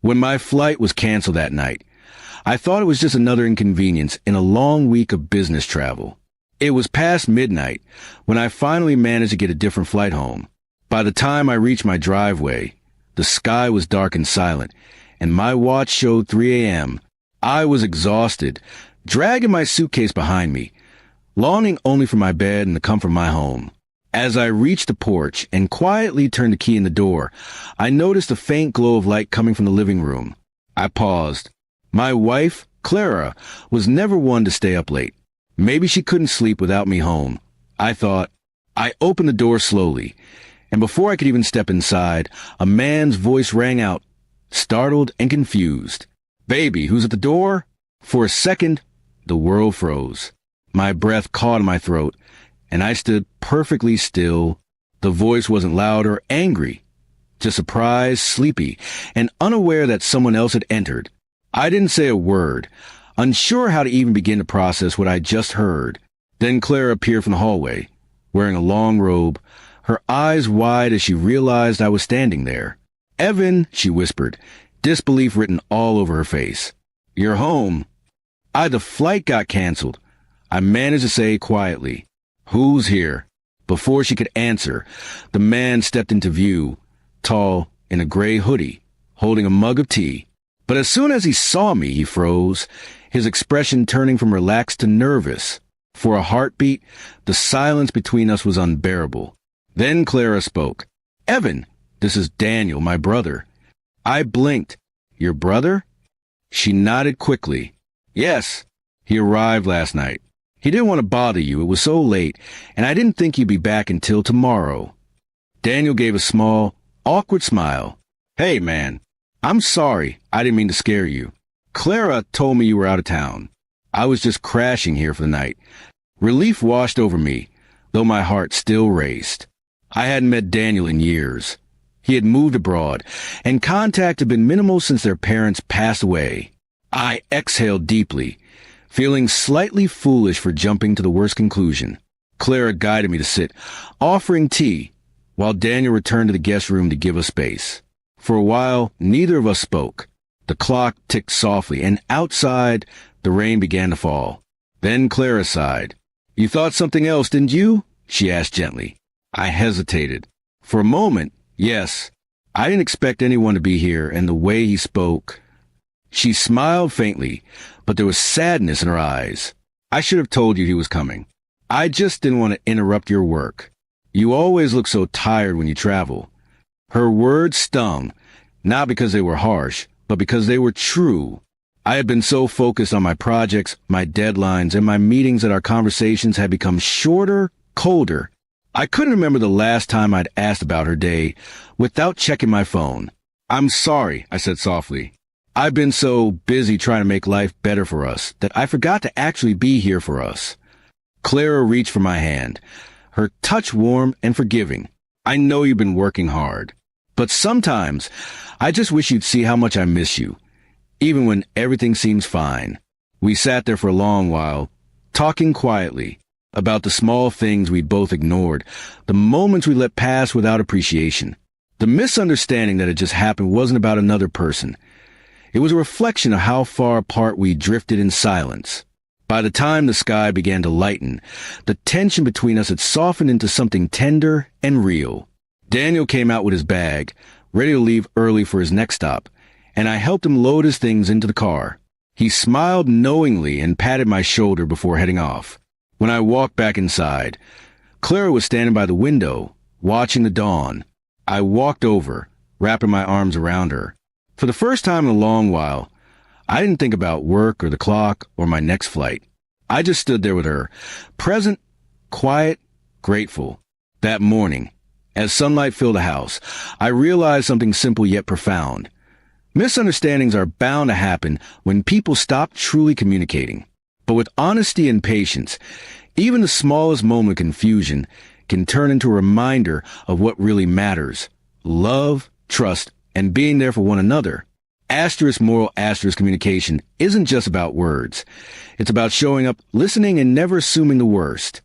When my flight was canceled that night, I thought it was just another inconvenience in a long week of business travel. It was past midnight when I finally managed to get a different flight home. By the time I reached my driveway, the sky was dark and silent, and my watch showed 3 a.m. I was exhausted, dragging my suitcase behind me, longing only for my bed and the comfort of my home. As I reached the porch and quietly turned the key in the door, I noticed a faint glow of light coming from the living room. I paused. My wife, Clara, was never one to stay up late. Maybe she couldn't sleep without me home, I thought. I opened the door slowly, and before I could even step inside, a man's voice rang out, startled and confused. "Baby, who's at the door?" For a second, the world froze. My breath caught in my throat, and I stood perfectly still. The voice wasn't loud or angry, just surprised, sleepy, and unaware that someone else had entered. I didn't say a word, unsure how to even begin to process what I just heard. Then Clara appeared from the hallway, wearing a long robe, her eyes wide as she realized I was standing there. "Evan," she whispered, disbelief written all over her face. "You're home." The flight got canceled. I managed to say quietly, "Who's here?" Before she could answer, the man stepped into view, tall, in a gray hoodie, holding a mug of tea. But as soon as he saw me, he froze, his expression turning from relaxed to nervous. For a heartbeat, the silence between us was unbearable. Then Clara spoke. "Evan, this is Daniel, my brother." I blinked. "Your brother?" She nodded quickly. "Yes, he arrived last night. He didn't want to bother you. It was so late, and I didn't think you'd be back until tomorrow." Daniel gave a small, awkward smile. "Hey, man, I'm sorry. I didn't mean to scare you. Clara told me you were out of town. I was just crashing here for the night." Relief washed over me, though my heart still raced. I hadn't met Daniel in years. He had moved abroad, and contact had been minimal since their parents passed away. I exhaled deeply, feeling slightly foolish for jumping to the worst conclusion. Clara guided me to sit, offering tea, while Daniel returned to the guest room to give us space. For a while, neither of us spoke. The clock ticked softly, and outside, the rain began to fall. Then Clara sighed. "You thought something else, didn't you?" she asked gently. I hesitated. For a moment, yes. I didn't expect anyone to be here, and the way he spoke. She smiled faintly, but there was sadness in her eyes. "I should have told you he was coming. I just didn't want to interrupt your work. You always look so tired when you travel." Her words stung, not because they were harsh, but because they were true. I had been so focused on my projects, my deadlines, and my meetings that our conversations had become shorter, colder. I couldn't remember the last time I'd asked about her day without checking my phone. "I'm sorry," I said softly. "I've been so busy trying to make life better for us that I forgot to actually be here for us." Clara reached for my hand, her touch warm and forgiving. "I know you've been working hard, but sometimes I just wish you'd see how much I miss you, even when everything seems fine." We sat there for a long while, talking quietly about the small things we'd both ignored, the moments we let pass without appreciation. The misunderstanding that had just happened wasn't about another person. It was a reflection of how far apart we drifted in silence. By the time the sky began to lighten, the tension between us had softened into something tender and real. Daniel came out with his bag, ready to leave early for his next stop, and I helped him load his things into the car. He smiled knowingly and patted my shoulder before heading off. When I walked back inside, Clara was standing by the window, watching the dawn. I walked over, wrapping my arms around her. For the first time in a long while, I didn't think about work or the clock or my next flight. I just stood there with her, present, quiet, grateful. That morning, as sunlight filled the house, I realized something simple yet profound. Misunderstandings are bound to happen when people stop truly communicating. But with honesty and patience, even the smallest moment of confusion can turn into a reminder of what really matters: love, trust, and being there for one another. Moral communication isn't just about words. It's about showing up, listening, and never assuming the worst.